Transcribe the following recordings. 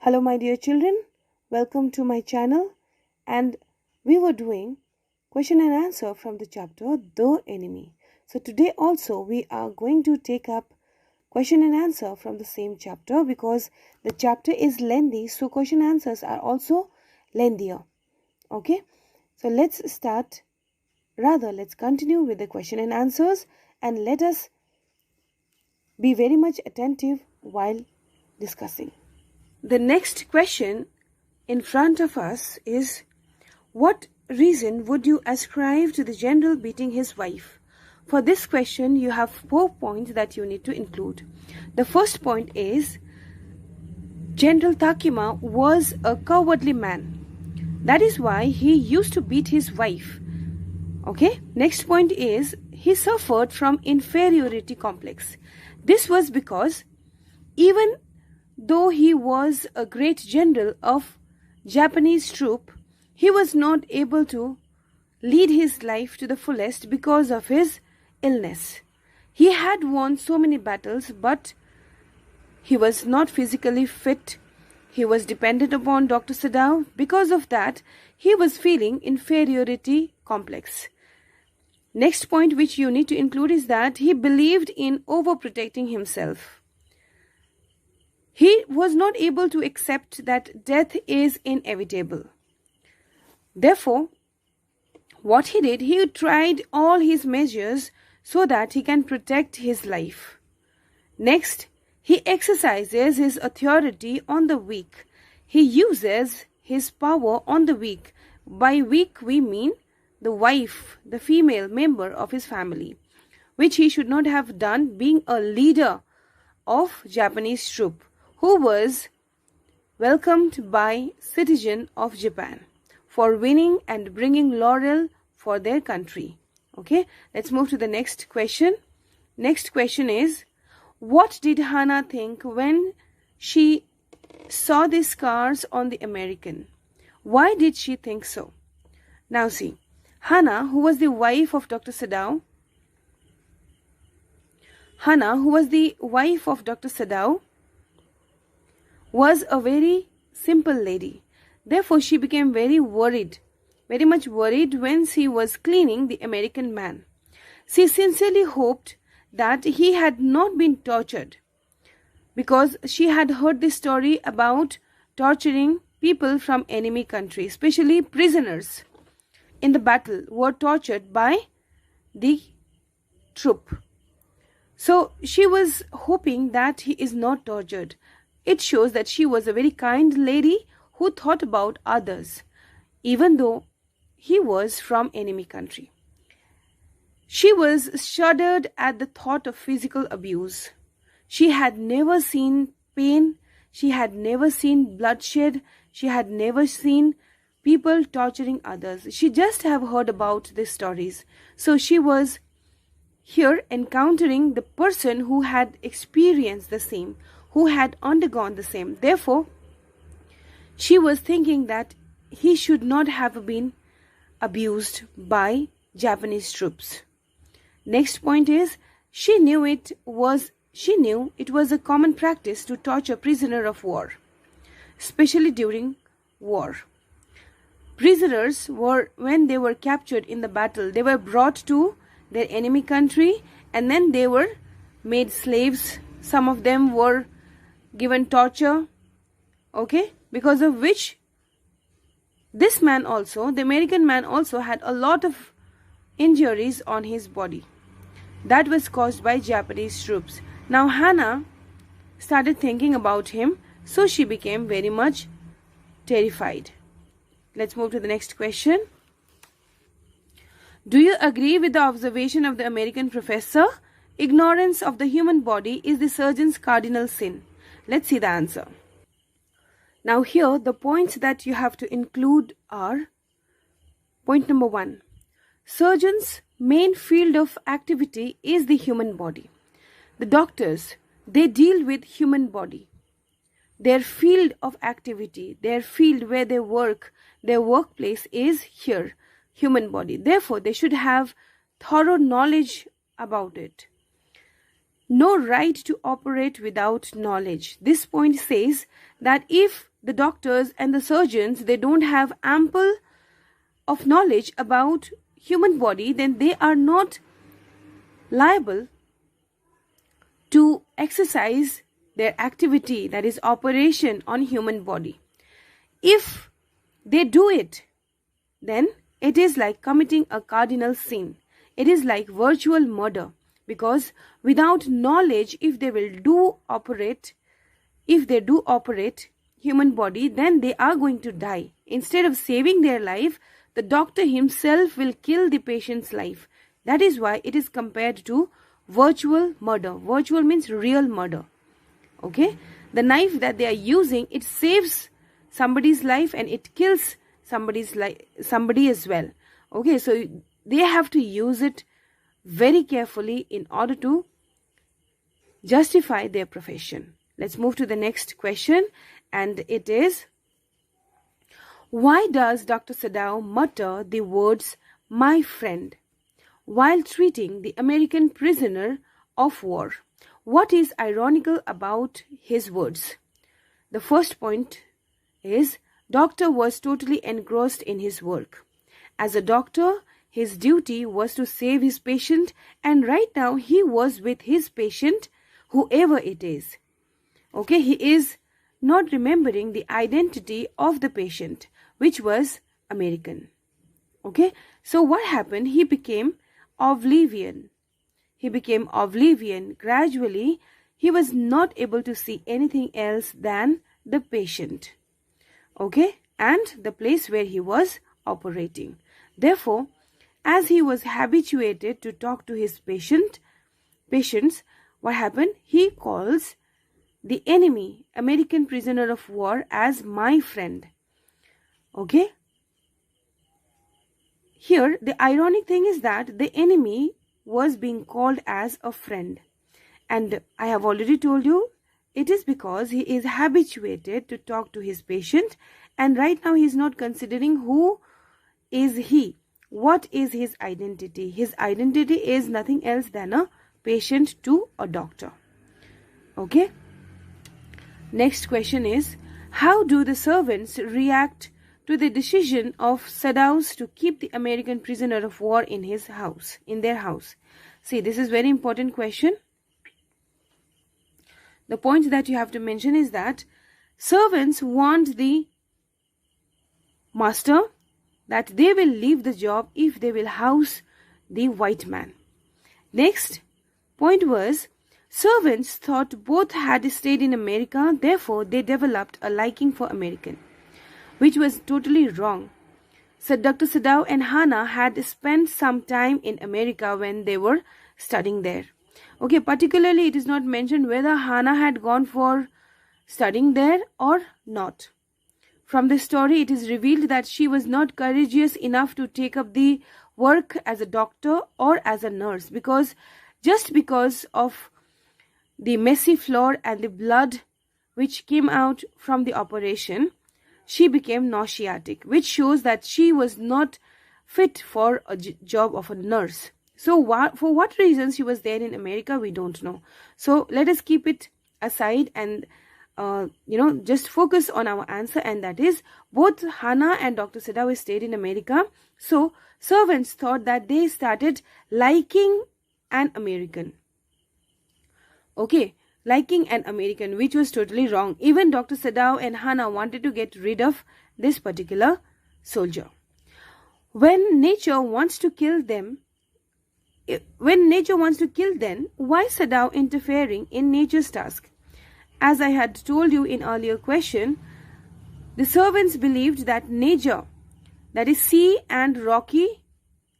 Hello my dear children, welcome to my channel, and we were doing question and answer from the chapter The Enemy. So today also we are going to take up question and answer from the same chapter because the chapter is lengthy, so question answers are also lengthier. Okay, so let's continue with the question and answers, and let us be very much attentive while discussing. The next question in front of us is, what reason would you ascribe to the general beating his wife? For this question, you have 4 points that you need to include. The first point is, General Takima was a cowardly man. That is why he used to beat his wife. Okay. Next point is, he suffered from inferiority complex. This was because even though he was a great general of Japanese troop, he was not able to lead his life to the fullest because of his illness. He had won so many battles, but he was not physically fit. He was dependent upon Dr. Sadao. Because of that, he was feeling inferiority complex. Next point which you need to include is that he believed in overprotecting himself. He was not able to accept that death is inevitable. Therefore, what he did, he tried all his measures so that he can protect his life. Next, he exercises his authority on the weak. He uses his power on the weak. By weak, we mean the wife, the female member of his family, which he should not have done, being a leader of Japanese troop, who was welcomed by citizens of Japan for winning and bringing laurel for their country. Okay, let's move to the next question. Next question is, what did Hannah think when she saw the scars on the American? Why did she think so? Now see, Hannah, who was the wife of Dr. Sadao, was a very simple lady. Therefore, she became very much worried when she was cleaning the American man. She sincerely hoped that he had not been tortured, because she had heard the story about torturing people from enemy countries, especially prisoners in the battle were tortured by the troop. So she was hoping that he is not tortured. It shows that she was a very kind lady who thought about others, even though he was from enemy country. She was shuddered at the thought of physical abuse. She had never seen pain. She had never seen bloodshed. She had never seen people torturing others. She just have heard about these stories. So she was here encountering the person who had experienced the same, who had undergone the same. Therefore, she was thinking that he should not have been abused by Japanese troops. Next point is, she knew it was a common practice to torture prisoner of war, especially during war. Prisoners were, when they were captured in the battle, they were brought to their enemy country and then they were made slaves. Some of them were given torture, okay, because of which this man also, the American man also, had a lot of injuries on his body that was caused by Japanese troops. Now Hannah started thinking about him, so she became very much terrified. Let's move to the next question. Do you agree with the observation of the American professor? Ignorance of the human body is the surgeon's cardinal sin. Let's see the answer. Now here, the points that you have to include are, point number 1. Surgeon's main field of activity is the human body. The doctors, they deal with human body. Their field of activity, their field where they work, their workplace is here, human body. Therefore, they should have thorough knowledge about it. No right to operate without knowledge. This point says that if the doctors and the surgeons, they don't have ample of knowledge about human body, then they are not liable to exercise their activity, that is operation on human body. If they do it, then it is like committing a cardinal sin. It is like virtual murder, because without knowledge, if they do operate human body, then they are going to die. Instead of saving their life, the doctor himself will kill the patient's life. That is why it is compared to virtual murder. Virtual means real murder. Okay, the knife that they are using, it saves somebody's life and it kills somebody as well. Okay, so they have to use it very carefully in order to justify their profession. Let's move to the next question, and it is, why does Dr. Sadao mutter the words "my friend" while treating the American prisoner of war? What is ironical about his words? The first point is, doctor was totally engrossed in his work. As a doctor, his duty was to save his patient, and right now he was with his patient, whoever it is. Okay, he is not remembering the identity of the patient, which was American. Okay, so what happened? He became oblivion. Gradually, he was not able to see anything else than the patient. Okay, and the place where he was operating. Therefore, as he was habituated to talk to his patients, what happened? He calls the enemy, American prisoner of war, as "my friend." Okay, here the ironic thing is that the enemy was being called as a friend, and I have already told you, it is because he is habituated to talk to his patient, and right now he is not considering who is he, what is his identity. His identity is nothing else than a patient to a doctor. Okay, next question is, how do the servants react to the decision of Sadao's to keep the American prisoner of war in their house? See, this is very important question. The point that you have to mention is that servants want the master that they will leave the job if they will house the white man. Next point was, servants thought both had stayed in America, therefore they developed a liking for American, which was totally wrong. So Dr. Sadao and Hannah had spent some time in America when they were studying there. Okay, particularly it is not mentioned whether Hannah had gone for studying there or not. From the story, it is revealed that she was not courageous enough to take up the work as a doctor or as a nurse, because of the messy floor and the blood which came out from the operation, she became nauseatic, which shows that she was not fit for a job of a nurse. So for what reasons she was there in America, we don't know. So let us keep it aside and just focus on our answer, and that is, both Hannah and Dr. Sadao stayed in America. So servants thought that they started liking an American. Okay, liking an American, which was totally wrong. Even Dr. Sadao and Hannah wanted to get rid of this particular soldier. When nature wants to kill them, why Sadao interfering in nature's task? As I had told you in earlier question, the servants believed that nature, that is sea and rocky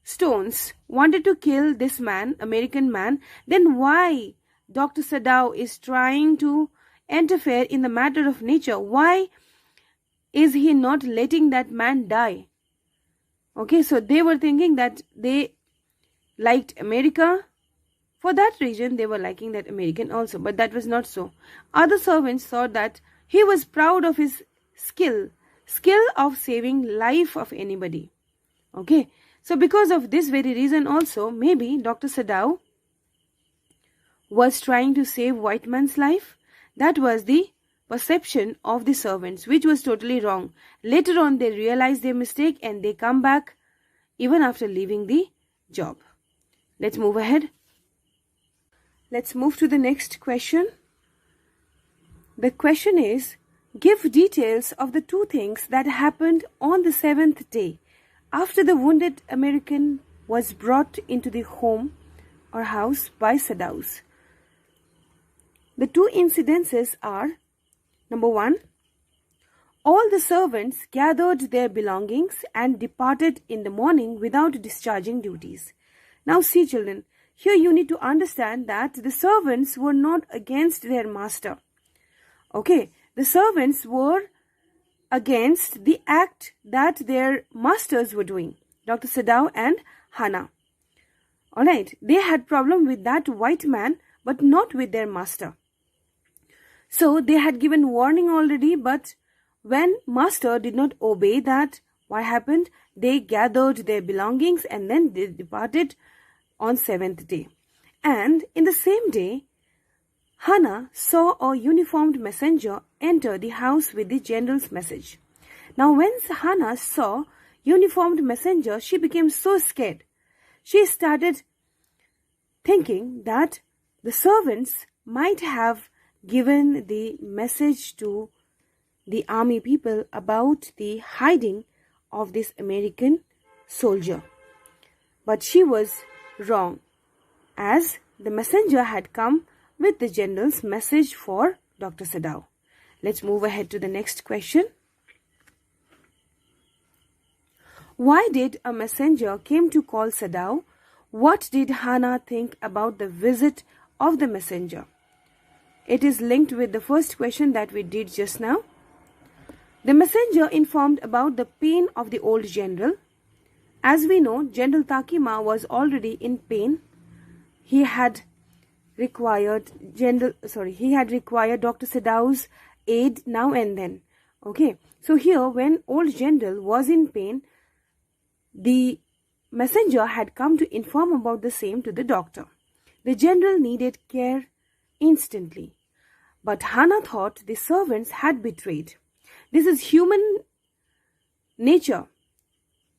stones, wanted to kill this man, American man. Then why Dr. Sadao is trying to interfere in the matter of nature? Why is he not letting that man die? Okay, so they were thinking that they liked America. For that reason, they were liking that American also, but that was not so. Other servants thought that he was proud of his skill of saving life of anybody. Okay, so because of this very reason also, maybe Dr. Sadao was trying to save white man's life. That was the perception of the servants, which was totally wrong. Later on, they realize their mistake and they come back even after leaving the job. Let's move ahead. Let's move to the next question. The question is, give details of the two things that happened on the 7th day after the wounded American was brought into the home or house by Sadaos. The two incidences are, number 1, all the servants gathered their belongings and departed in the morning without discharging duties. Now see children, here you need to understand that the servants were not against their master. Okay, the servants were against the act that their masters were doing, Dr. Sadao and Hannah. Alright, they had problem with that white man but not with their master. So they had given warning already, but when master did not obey that, what happened? They gathered their belongings and then they departed on 7th day. And in the same day, Hannah saw a uniformed messenger enter the house with the general's message. Now when Hannah saw uniformed messenger, she became so scared. She started thinking that the servants might have given the message to the army people about the hiding of this American soldier. But she was wrong, as the messenger had come with the general's message for Dr. Sadao. Let's move ahead to the next question. Why did a messenger came to call Sadao? What did Hannah think about the visit of the messenger? It is linked with the first question that we did just now. The messenger informed about the pain of the old general. As we know, General Takima was already in pain. He had required Dr. Sadao's aid now and then. Okay, so here when old general was in pain, the messenger had come to inform about the same to the doctor. The general needed care instantly. But Hannah thought the servants had betrayed. This is human nature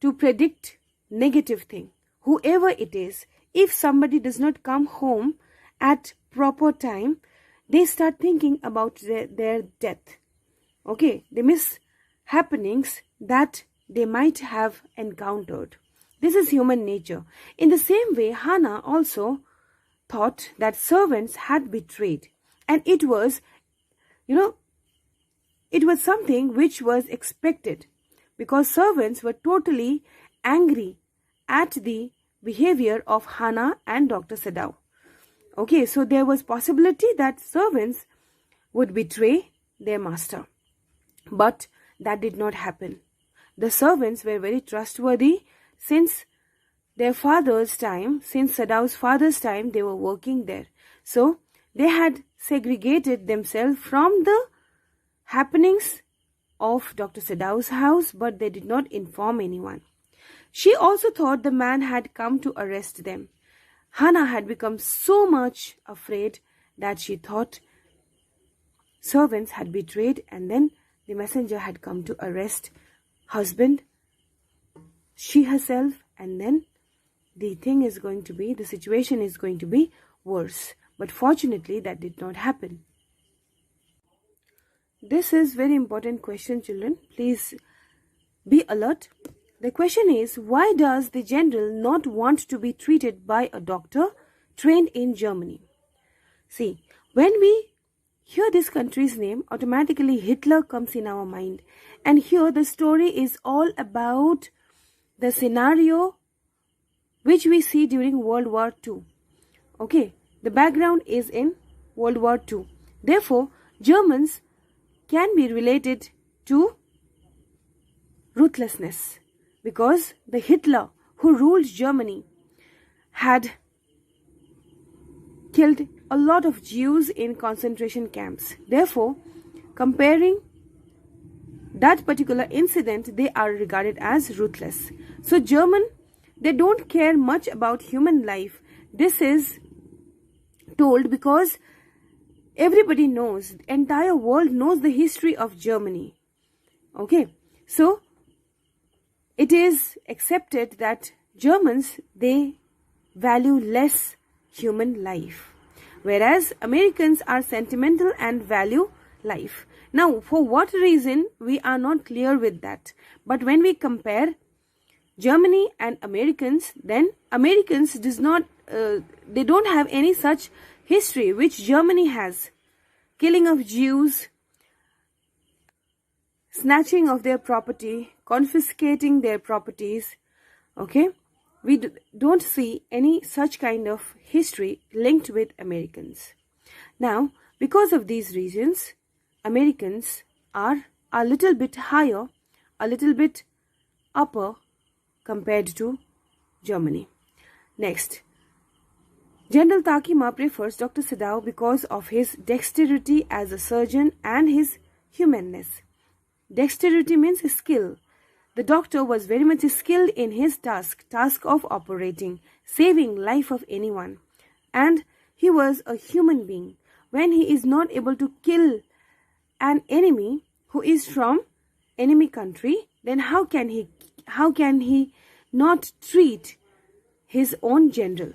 to predict negative thing. Whoever it is, if somebody does not come home at proper time, they start thinking about their death. Okay, they miss happenings that they might have encountered. This is human nature. In the same way, Hannah also thought that servants had betrayed. And it was, it was something which was expected, because servants were totally angry at the behavior of Hannah and Dr. Sadao. Okay, so there was possibility that servants would betray their master. But that did not happen. The servants were very trustworthy since their father's time, since Sadao's father's time, they were working there. So they had segregated themselves from the happenings of Dr. Sadao's house, but they did not inform anyone. She also thought the man had come to arrest them. Hannah had become so much afraid that she thought servants had betrayed and then the messenger had come to arrest husband, she herself, and then the situation is going to be worse. But fortunately, that did not happen. This is very important question, children. Please be alert. The question is, why does the general not want to be treated by a doctor trained in Germany? See, when we hear this country's name, automatically Hitler comes in our mind. And here the story is all about the scenario which we see during World War II. Okay, the background is in World War II. Therefore, Germans can be related to ruthlessness, because the Hitler who ruled Germany had killed a lot of Jews in concentration camps. Therefore, comparing that particular incident, they are regarded as ruthless. So German, they don't care much about human life. This is told because everybody knows, the entire world knows the history of Germany. Okay, so it is accepted that Germans, they value less human life, whereas Americans are sentimental and value life. Now, for what reason, we are not clear with that. But when we compare Germany and Americans, then Americans they don't have any such history which Germany has. Killing of Jews, snatching of their property, confiscating their properties. Okay, we don't see any such kind of history linked with Americans. Now, because of these reasons, Americans are a little bit higher, a little bit upper compared to Germany. Next, General Takima prefers Dr. Sadao because of his dexterity as a surgeon and his humanness. Dexterity means skill. The doctor was very much skilled in his task of operating, saving life of anyone. And he was a human being. When he is not able to kill an enemy who is from enemy country, then how can he not treat his own General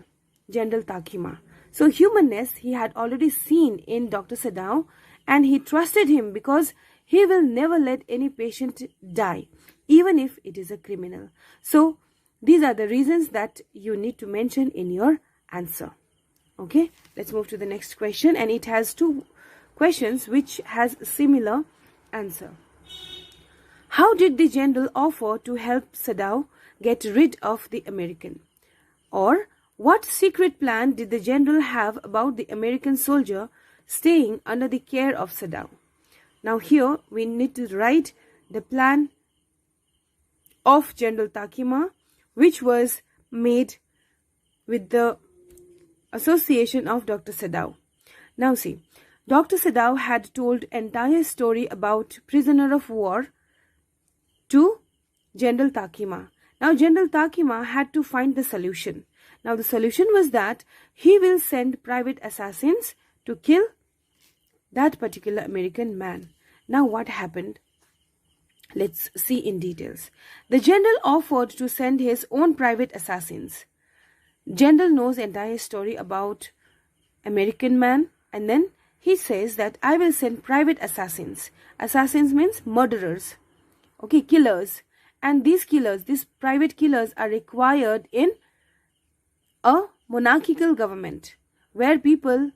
Takima? So humanness he had already seen in Dr. Sadao, and he trusted him because he will never let any patient die, even if it is a criminal. So these are the reasons that you need to mention in your answer. Okay, let's move to the next question, and it has two questions which has similar answer. How did the general offer to help Sadao get rid of the American? Or what secret plan did the general have about the American soldier staying under the care of Sadao? Now here we need to write the plan of General Takima, which was made with the association of Dr. Sadao. Now see, Dr. Sadao had told entire story about prisoner of war to General Takima. Now General Takima had to find the solution. Now the solution was that he will send private assassins to kill that particular American man. Now what happened? Let's see in details. The general offered to send his own private assassins. General knows entire story about American man, and then he says that I will send private assassins. Assassins means murderers. Okay, killers. And these killers, these private killers are required in a monarchical government where people,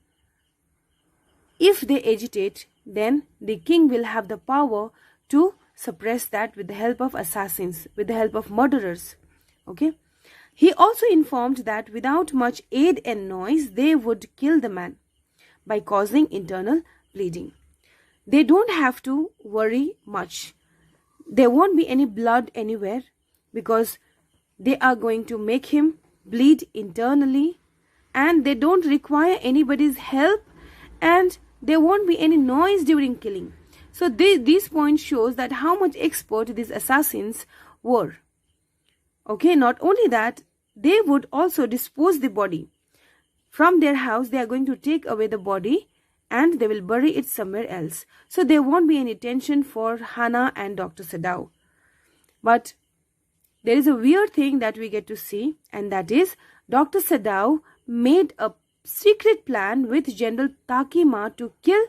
if they agitate, then the king will have the power to suppress that with the help of assassins, with the help of murderers. Okay. He also informed that without much aid and noise, they would kill the man by causing internal bleeding. They don't have to worry much. There won't be any blood anywhere because they are going to make him bleed internally, and they don't require anybody's help, and there won't be any noise during killing. So this point shows that how much expert these assassins were. Okay, not only that, they would also dispose the body. From their house, they are going to take away the body and they will bury it somewhere else. So there won't be any tension for Hannah and Dr. Sadao. But there is a weird thing that we get to see, and that is Dr. Sadao made a secret plan with General Takima to kill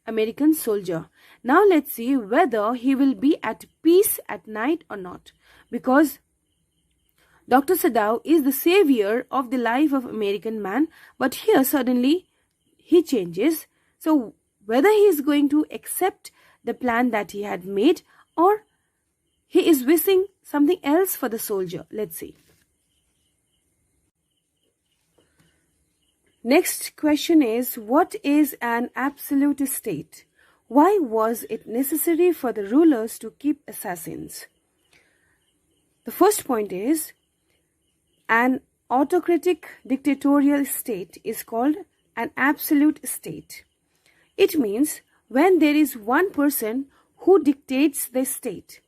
American soldier. Now let's see whether he will be at peace at night or not. Because Dr. Sadao is the savior of the life of American man, but here suddenly he changes. So whether he is going to accept the plan that he had made, or he is wishing something else for the soldier. Let's see. Next question is, what is an absolute state? Why was it necessary for the rulers to keep assassins? The first point is, an autocratic dictatorial state is called an absolute state. It means when there is one person who dictates the state.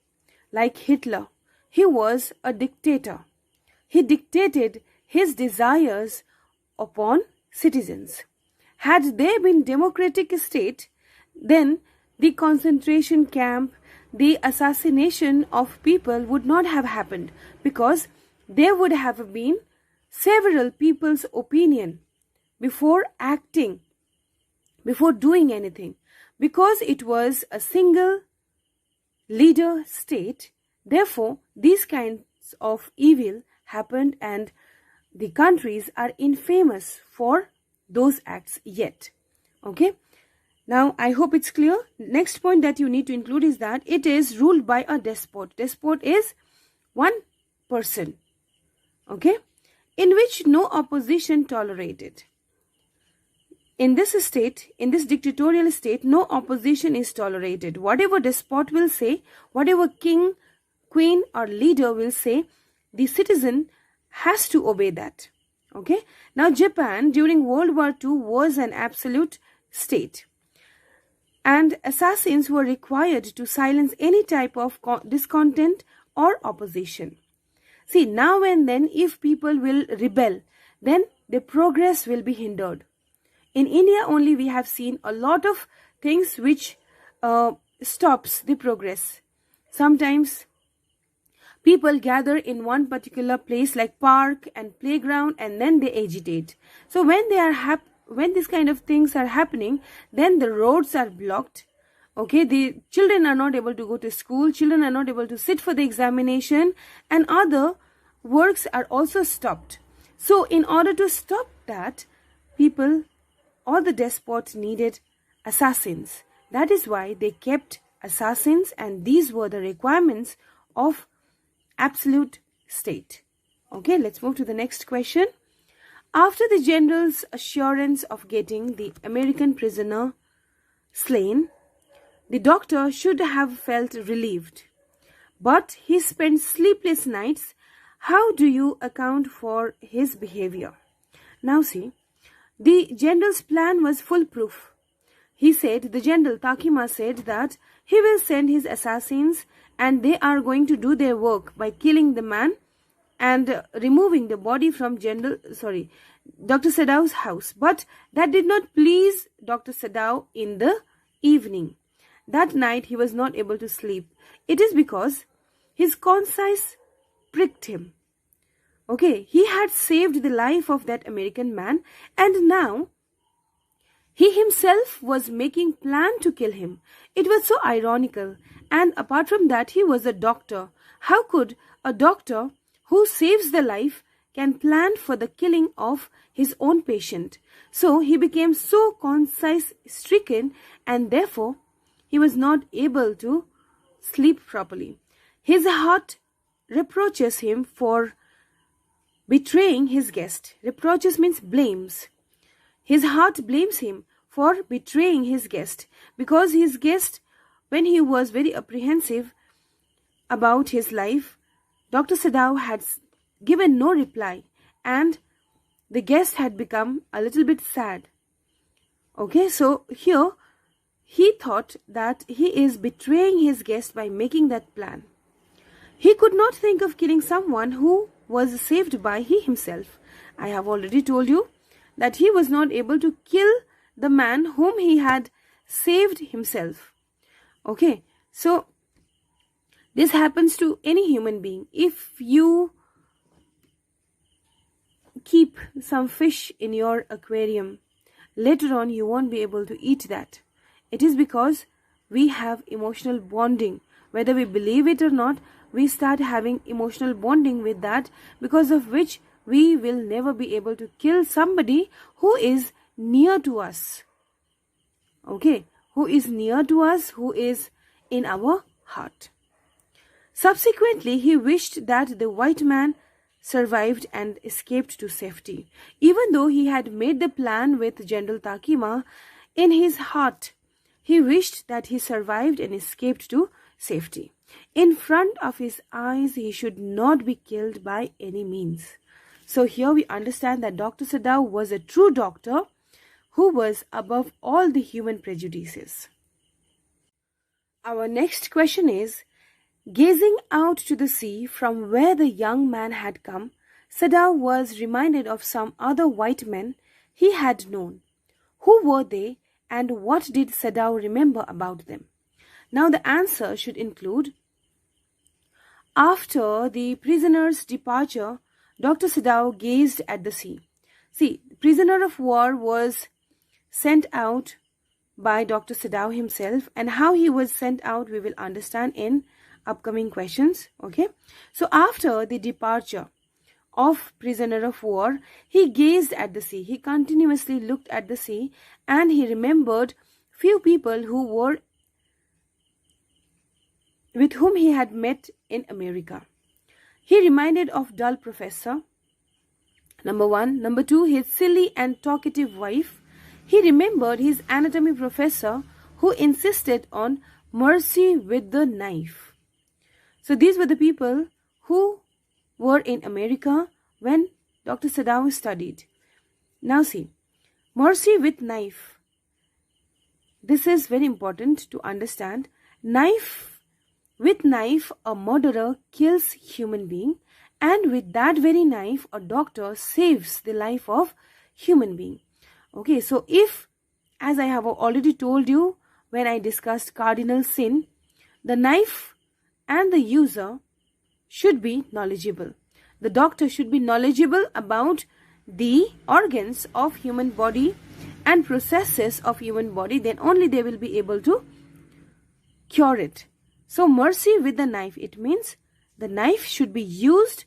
Like Hitler, he was a dictator. He dictated his desires upon citizens. Had they been democratic state, then the concentration camp, the assassination of people would not have happened, because there would have been several people's opinion before acting, before doing anything. Because it was a single leader state, therefore these kinds of evil happened, and the countries are infamous for those acts yet. Okay, now I hope it's clear. Next point that you need to include is that it is ruled by a despot. Despot is one person, okay, in which no opposition tolerated. In this state, in this dictatorial state, no opposition is tolerated. Whatever despot will say, whatever king, queen or leader will say, the citizen has to obey that. Okay. Now Japan during World War II was an absolute state, and assassins were required to silence any type of discontent or opposition. See, now and then if people will rebel, then the progress will be hindered. In India only we have seen a lot of things which stops the progress. Sometimes people gather in one particular place like park and playground, and then they agitate. So when they are when these kind of things are happening, then the roads are blocked. Okay, the children are not able to go to school, children are not able to sit for the examination, and other works are also stopped. So in order to stop that, people or the despots needed assassins. That is why they kept assassins, and these were the requirements of absolute state. Okay, let's move to the next question. After the general's assurance of getting the American prisoner slain, the doctor should have felt relieved. But he spent sleepless nights. How do you account for his behavior? Now see, the general's plan was foolproof. He said, the general Takima said that he will send his assassins and they are going to do their work by killing the man and removing the body from Dr. Sadao's house. But that did not please Dr. Sadao in the evening. That night he was not able to sleep. It is because his conscience pricked him. Okay, he had saved the life of that American man, and now he himself was making plan to kill him. It was so ironical. And apart from that, he was a doctor. How could a doctor who saves the life can plan for the killing of his own patient? So he became so conscience stricken, and therefore he was not able to sleep properly. His heart reproaches him for betraying his guest. Reproaches means blames. His heart blames him for betraying his guest, because his guest, when he was very apprehensive about his life, Dr. Sadao had given no reply, and the guest had become a little bit sad. Okay, so here he thought that he is betraying his guest by making that plan. He could not think of killing someone who was saved by he himself. I have already told you that he was not able to kill the man whom he had saved himself. Okay, so this happens to any human being. If you keep some fish in your aquarium, later on you won't be able to eat that. It is because we have emotional bonding. Whether we believe it or not, we start having emotional bonding with that, because of which we will never be able to kill somebody who is near to us. Okay, who is near to us, who is in our heart. Subsequently, he wished that the white man survived and escaped to safety. Even though he had made the plan with General Takima, in his heart, he wished that he survived and escaped to safety. In front of his eyes, he should not be killed by any means. So here we understand that Dr. Sadao was a true doctor who was above all the human prejudices. Our next question is, gazing out to the sea from where the young man had come, Sadao was reminded of some other white men he had known, Who were they and what did Sadao remember about them? Now the answer should include: after the prisoner's departure, Dr. Sadao gazed at the sea. See, prisoner of war was sent out by Dr. Sadao himself, and how he was sent out we will understand in upcoming questions. Okay, so after the departure of prisoner of war, he gazed at the sea. He continuously looked at the sea, and he remembered few people with whom he had met in America. He reminded of dull professor, number one. Number two, his silly and talkative wife. He remembered his anatomy professor who insisted on mercy with the knife. So these were the people who were in America when Dr. Sadao studied. Now see, mercy with knife. This is very important to understand. With knife, a murderer kills human being, and with that very knife, a doctor saves the life of human being. Okay, so if, as I have already told you when I discussed cardinal sin, the knife and the user should be knowledgeable. The doctor should be knowledgeable about the organs of human body and processes of human body, then only they will be able to cure it. So mercy with the knife, it means the knife should be used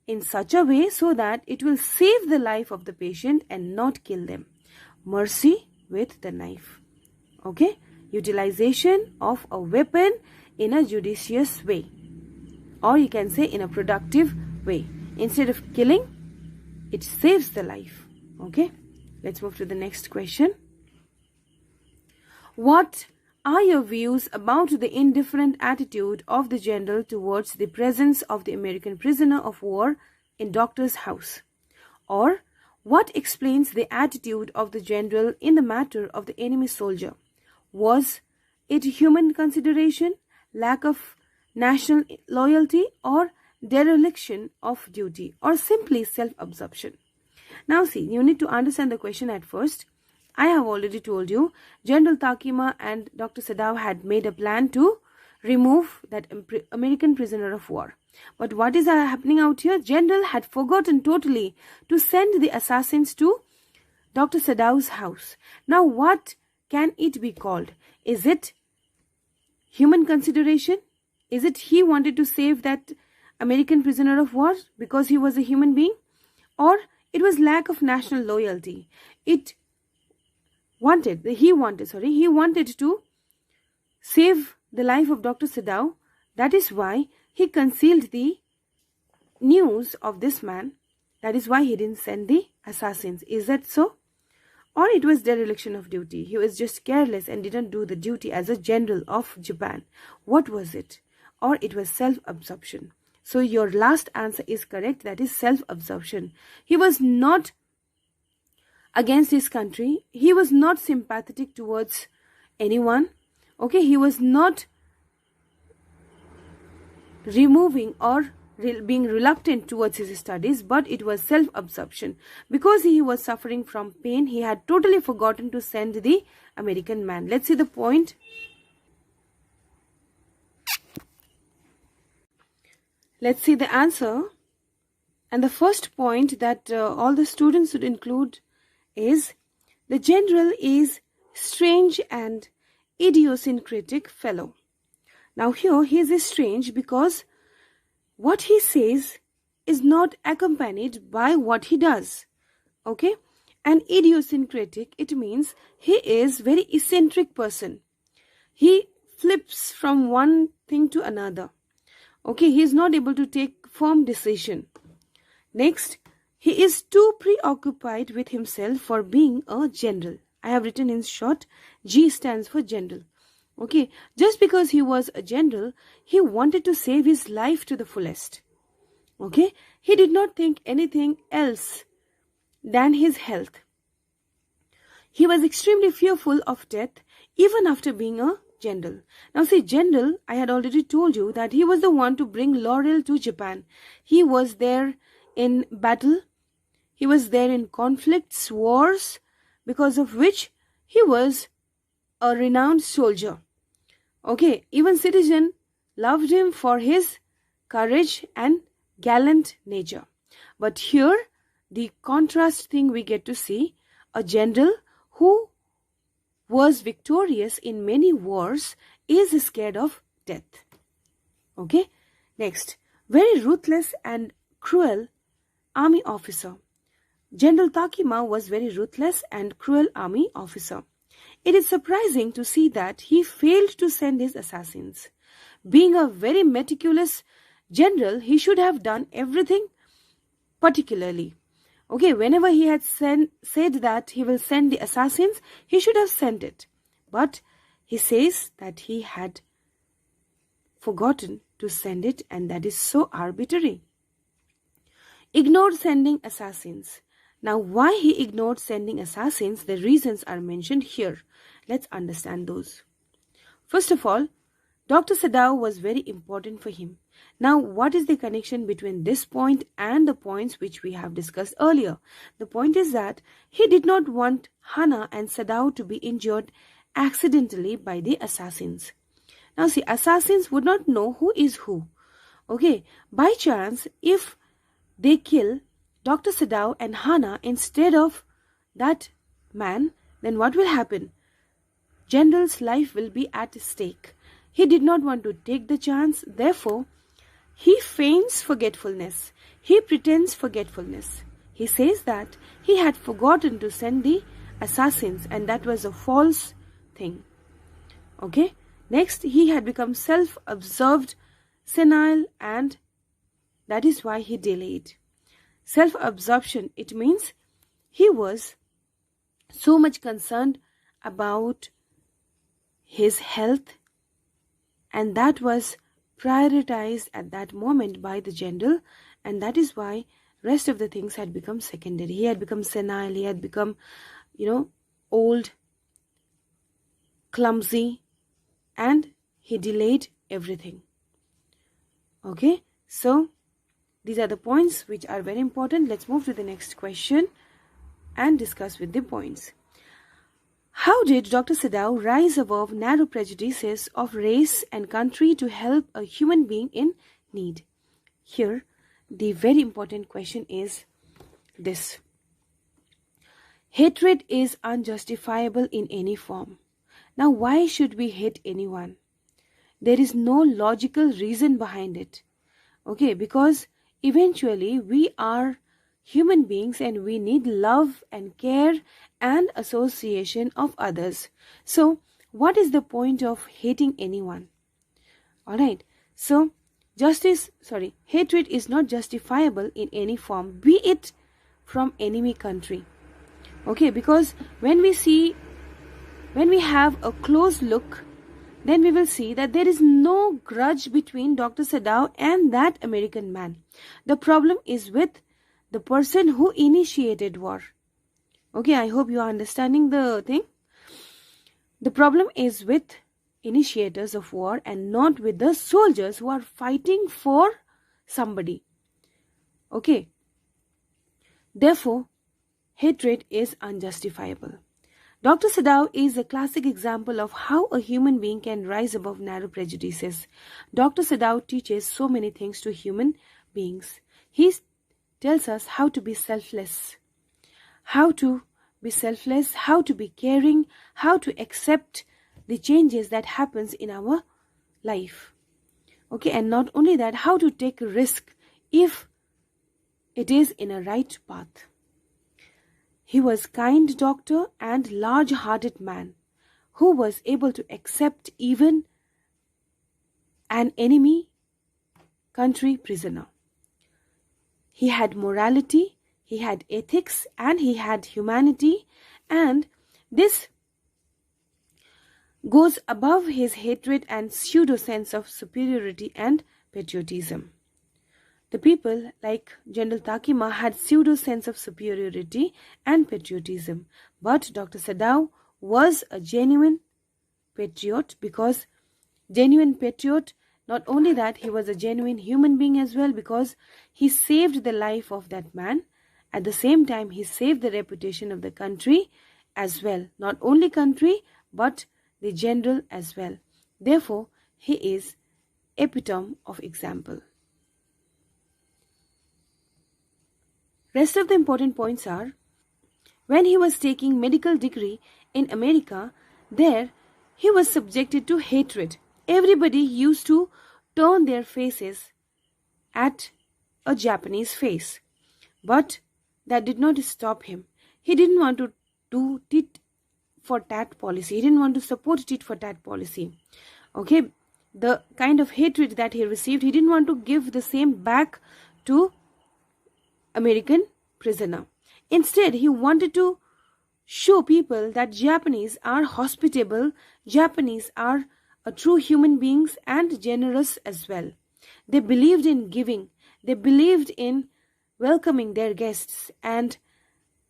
in such a way so that it will save the life of the patient and not kill them. Mercy with the knife. Okay, utilization of a weapon in a judicious way, or you can say in a productive way. Instead of killing, it saves the life. Okay, let's move to the next question. What are your views about the indifferent attitude of the general towards the presence of the American prisoner of war in doctor's house? Or what explains the attitude of the general in the matter of the enemy soldier? Was it human consideration, lack of national loyalty, or dereliction of duty, or simply self-absorption? Now see, you need to understand the question at first. I have already told you, General Takima and Dr. Sadao had made a plan to remove that American prisoner of war. But what is happening out here? General had forgotten totally to send the assassins to Dr. Sadao's house. Now what can it be called? Is it human consideration? Is it he wanted to save that American prisoner of war because he was a human being? Or it was lack of national loyalty? He wanted to save the life of Dr. Sadao. That is why he concealed the news of this man. That is why he didn't send the assassins. Is that so? Or it was dereliction of duty. He was just careless and didn't do the duty as a general of Japan. What was it? Or it was self-absorption. So your last answer is correct. That is self-absorption. He was not against his country. He was not sympathetic towards anyone. Okay, he was not removing or being reluctant towards his studies, but it was self-absorption. Because he was suffering from pain, he had totally forgotten to send the American man. Let's see the point. Let's see the answer. And the first point that all the students should include is, the general is strange and idiosyncratic fellow. Now here he is strange because what he says is not accompanied by what he does. Okay, and idiosyncratic, it means he is very eccentric person. He flips from one thing to another. Okay, he is not able to take firm decision. Next, he is too preoccupied with himself for being a general. I have written in short, G stands for general. Okay, just because he was a general, he wanted to save his life to the fullest. Okay, he did not think anything else than his health. He was extremely fearful of death even after being a general. Now see, general, I had already told you that he was the one to bring laurel to Japan. He was there in battle. He was there in conflicts, wars, because of which He was a renowned soldier. Okay, even citizen loved him for his courage and gallant nature. But here, the contrast thing we get to see, a general who was victorious in many wars is scared of death. Okay, next, very ruthless and cruel army officer. General Takima was very ruthless and cruel army officer. It is surprising to see that he failed to send his assassins. Being a very meticulous general, he should have done everything particularly. Okay, whenever he had said that he will send the assassins, he should have sent it. But he says that he had forgotten to send it, and that is so arbitrary. Ignored sending assassins. Now, why he ignored sending assassins, the reasons are mentioned here. Let's understand those. First of all, Dr. Sadao was very important for him. Now, what is the connection between this point and the points which we have discussed earlier? The point is that he did not want Hana and Sadao to be injured accidentally by the assassins. Now, see, assassins would not know who is who. Okay, by chance, if they kill Dr. Sadao and Hana instead of that man, then what will happen? General's life will be at stake. He did not want to take the chance, therefore, he feigns forgetfulness. He pretends forgetfulness. He says that he had forgotten to send the assassins, and that was a false thing. Okay? Next, he had become self-absorbed, senile, and that is why he delayed. Self-absorption, it means he was so much concerned about his health, and that was prioritized at that moment by the general, and that is why rest of the things had become secondary. He had become senile, he had become, old, clumsy, and he delayed everything. Okay, so these are the points which are very important. Let's move to the next question and discuss with the points. How did Dr. Sadao rise above narrow prejudices of race and country to help a human being in need? Here, the very important question is this. Hatred is unjustifiable in any form. Now, why should we hate anyone? There is no logical reason behind it. Okay, because eventually we are human beings and we need love and care and association of others. So, what is the point of hating anyone? Alright, so hatred is not justifiable in any form, be it from enemy country. Okay, because when we have a close look, then we will see that there is no grudge between Dr. Sadao and that American man. The problem is with the person who initiated war. Okay, I hope you are understanding the thing. The problem is with initiators of war and not with the soldiers who are fighting for somebody. Okay. Therefore, hatred is unjustifiable. Dr. Sadao is a classic example of how a human being can rise above narrow prejudices. Dr. Sadao teaches so many things to human beings. He tells us how to be selfless, how to be caring, how to accept the changes that happens in our life. Okay, and not only that, how to take a risk if it is in a right path. He was kind doctor and large-hearted man who was able to accept even an enemy country prisoner. He had morality, he had ethics, and he had humanity, and this goes above his hatred and pseudo sense of superiority and patriotism. The people like General Takima had pseudo sense of superiority and patriotism, but Dr. Sadao was a genuine patriot, because genuine patriot, not only that, he was a genuine human being as well, because he saved the life of that man. At the same time, he saved the reputation of the country, as well, not only country but the general as well. Therefore, he is epitome of example. Rest of the important points are, when he was taking medical degree in America, there he was subjected to hatred. Everybody used to turn their faces at a Japanese face. But that did not stop him. He didn't want to do tit for tat policy. He didn't want to support tit for tat policy. Okay, the kind of hatred that he received, he didn't want to give the same back to American prisoner. Instead, he wanted to show people that Japanese are hospitable, Japanese are true human beings and generous as well. They believed in giving, they believed in welcoming their guests, and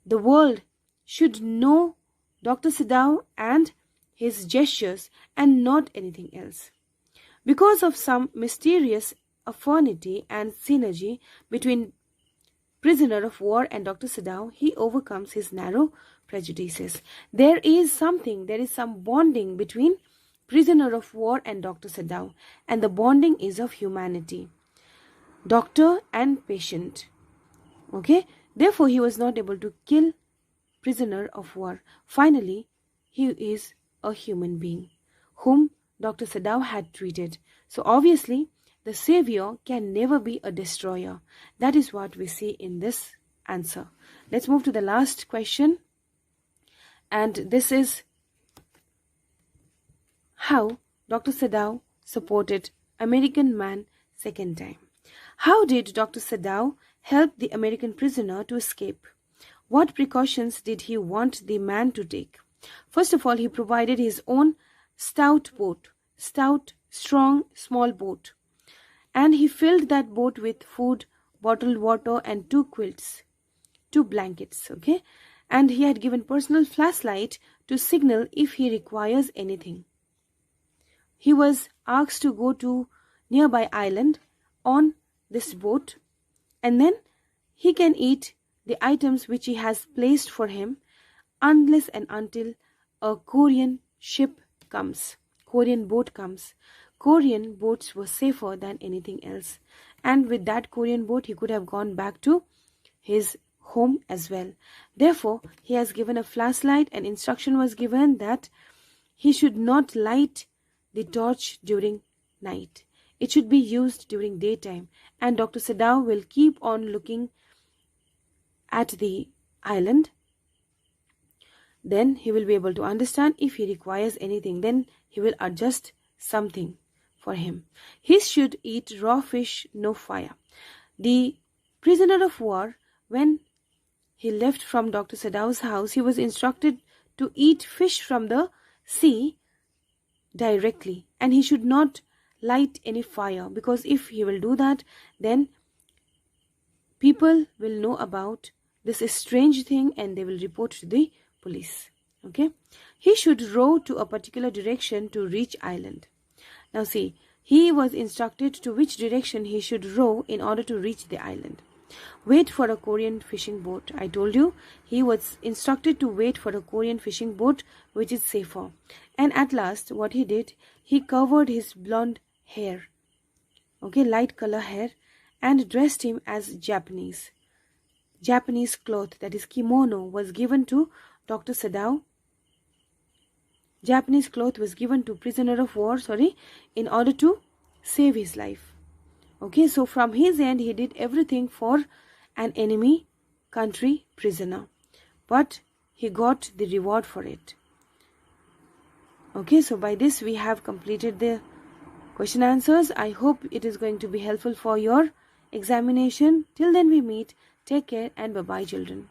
the world should know Dr. Sadao and his gestures and not anything else. Because of some mysterious affinity and synergy between prisoner of war and Dr. Sadao, he overcomes his narrow prejudices. There is some bonding between prisoner of war and Dr. Sadao, and the bonding is of humanity. Doctor and patient. Okay, therefore he was not able to kill prisoner of war. Finally, he is a human being whom Dr. Sadao had treated. So obviously, the savior can never be a destroyer. That is what we see in this answer. Let's move to the last question. And this is how Dr. Sadao supported American man second time. How did Dr. Sadao help the American prisoner to escape? What precautions did he want the man to take? First of all, he provided his own stout, strong, small boat. And he filled that boat with food, bottled water and 2 quilts, 2 blankets, okay? And he had given personal flashlight to signal if he requires anything. He was asked to go to nearby island on this boat, and then he can eat the items which he has placed for him unless and until a Korean ship comes, Korean boat comes. Korean boats were safer than anything else, and with that Korean boat he could have gone back to his home as well. Therefore, he has given a flashlight, and instruction was given that he should not light the torch during night. It should be used during daytime, and Dr. Sadao will keep on looking at the island. Then he will be able to understand if he requires anything. Then he will adjust something for him. He should eat raw fish, no fire. The prisoner of war, when he left from Dr. Sadao's house, he was instructed to eat fish from the sea directly, and he should not light any fire, because if he will do that, then people will know about this strange thing and they will report to the police. Okay, he should row to a particular direction to reach island. Now see, he was instructed to which direction he should row in order to reach the island. Wait for a Korean fishing boat. I told you he was instructed to wait for a Korean fishing boat which is safer. And at last what he did, he covered his blonde hair, okay, light color hair, and dressed him as Japanese cloth, that is kimono, was given to Dr. Sadao. Japanese cloth was given to prisoner of war, in order to save his life. Okay, so from his end he did everything for an enemy country prisoner, but he got the reward for it. Okay, so by this we have completed the question answers. I hope it is going to be helpful for your examination. Till then we meet. Take care and bye-bye, children.